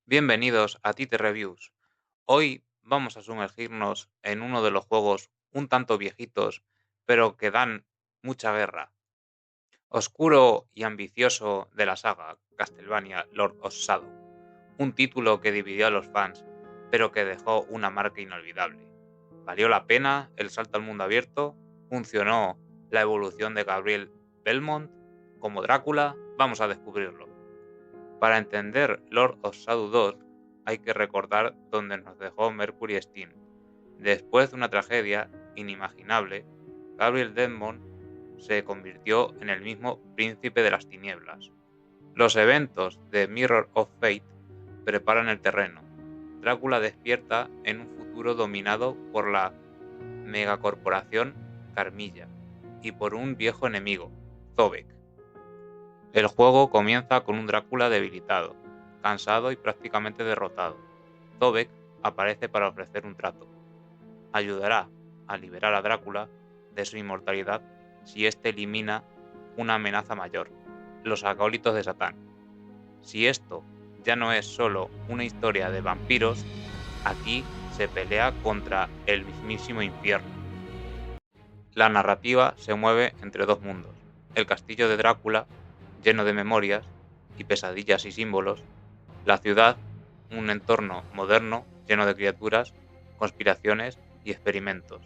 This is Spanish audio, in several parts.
Bienvenidos a Tite Reviews. Hoy vamos a sumergirnos en uno de los juegos un tanto viejitos, pero que dan mucha guerra. Oscuro y ambicioso de la saga Castlevania Lord of Shadow. Un título que dividió a los fans, pero que dejó una marca inolvidable. ¿Valió la pena el salto al mundo abierto? ¿Funcionó la evolución de Gabriel Belmont como Drácula? Vamos a descubrirlo. Para entender Lord of Shadow 2 hay que recordar dónde nos dejó Mercury Steam. Después de una tragedia inimaginable, Gabriel Demon se convirtió en el mismo príncipe de las tinieblas. Los eventos de Mirror of Fate preparan el terreno. Drácula despierta en un futuro dominado por la megacorporación Carmilla y por un viejo enemigo, Zobek. El juego comienza con un Drácula debilitado, cansado y prácticamente derrotado. Zobek aparece para ofrecer un trato. Ayudará a liberar a Drácula de su inmortalidad si éste elimina una amenaza mayor, los acólitos de Satán. Si esto ya no es solo una historia de vampiros, aquí se pelea contra el mismísimo infierno. La narrativa se mueve entre dos mundos: el castillo de Drácula, lleno de memorias y pesadillas y símbolos; la ciudad, un entorno moderno lleno de criaturas, conspiraciones y experimentos.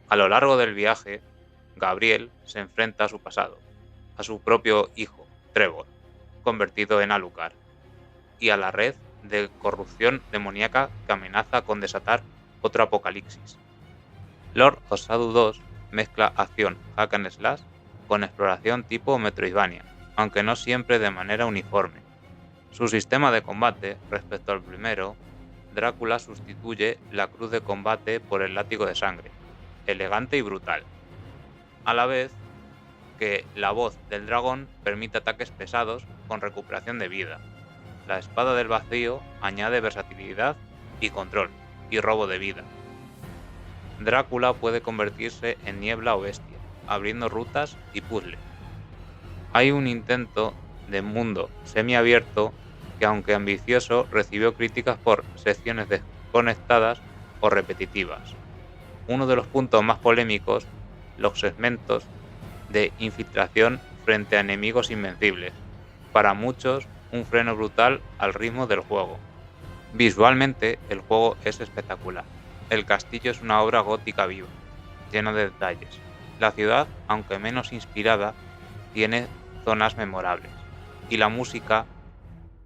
A lo largo del viaje, Gabriel se enfrenta a su pasado, a su propio hijo, Trevor, convertido en Alucard, y a la red de corrupción demoníaca que amenaza con desatar otro apocalipsis. Lord of Shadow 2 mezcla acción hack and slash con exploración tipo Metroidvania, aunque no siempre de manera uniforme. Su sistema de combate respecto al primero, Drácula sustituye la cruz de combate por el látigo de sangre, elegante y brutal, a la vez que la voz del dragón permite ataques pesados con recuperación de vida. La espada del vacío añade versatilidad y control, y robo de vida. Drácula puede convertirse en niebla o bestia, abriendo rutas y puzzles. Hay un intento de mundo semiabierto que, aunque ambicioso, recibió críticas por secciones desconectadas o repetitivas. Uno de los puntos más polémicos, los segmentos de infiltración frente a enemigos invencibles. Para muchos, un freno brutal al ritmo del juego. Visualmente, el juego es espectacular. El castillo es una obra gótica viva, llena de detalles. La ciudad, aunque menos inspirada, tiene zonas memorables. Y la música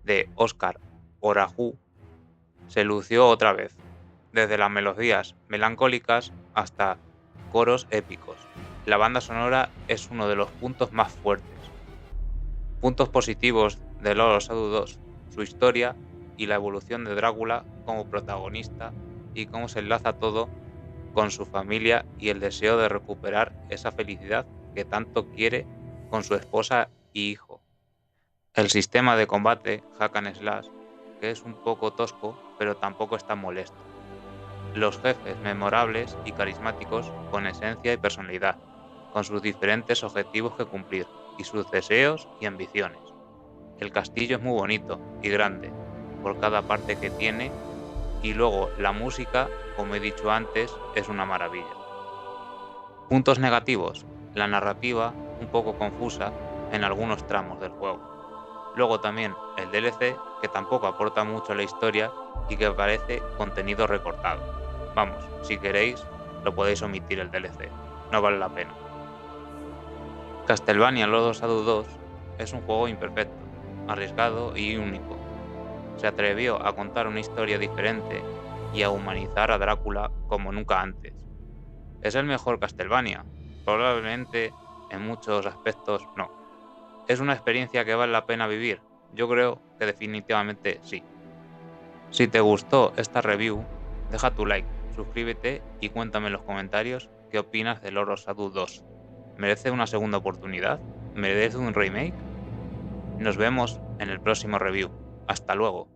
de Óscar Oraju se lució otra vez, desde las melodías melancólicas hasta coros épicos. La banda sonora es uno de los puntos más fuertes. Puntos positivos de Lord of Shadow 2, su historia y la evolución de Drácula como protagonista, y cómo se enlaza todo con su familia y el deseo de recuperar esa felicidad que tanto quiere con su esposa y hijo. El sistema de combate hack and slash, que es un poco tosco, pero tampoco está molesto. Los jefes memorables y carismáticos con esencia y personalidad, con sus diferentes objetivos que cumplir y sus deseos y ambiciones. El castillo es muy bonito y grande por cada parte que tiene, y luego la música, como he dicho antes, es una maravilla. Puntos negativos: la narrativa un poco confusa en algunos tramos del juego. Luego también el DLC, que tampoco aporta mucho a la historia y que parece contenido recortado. Vamos, si queréis lo podéis omitir el DLC, no vale la pena. Castlevania Lord of Shadow 2 es un juego imperfecto, arriesgado y único. Se atrevió a contar una historia diferente y a humanizar a Drácula como nunca antes. ¿Es el mejor Castlevania? Probablemente en muchos aspectos no. ¿Es una experiencia que vale la pena vivir? Yo creo que definitivamente sí. Si te gustó esta review, deja tu like, suscríbete y cuéntame en los comentarios qué opinas de Lord of Shadow 2. ¿Merece una segunda oportunidad? ¿Merece un remake? Nos vemos en el próximo review. Hasta luego.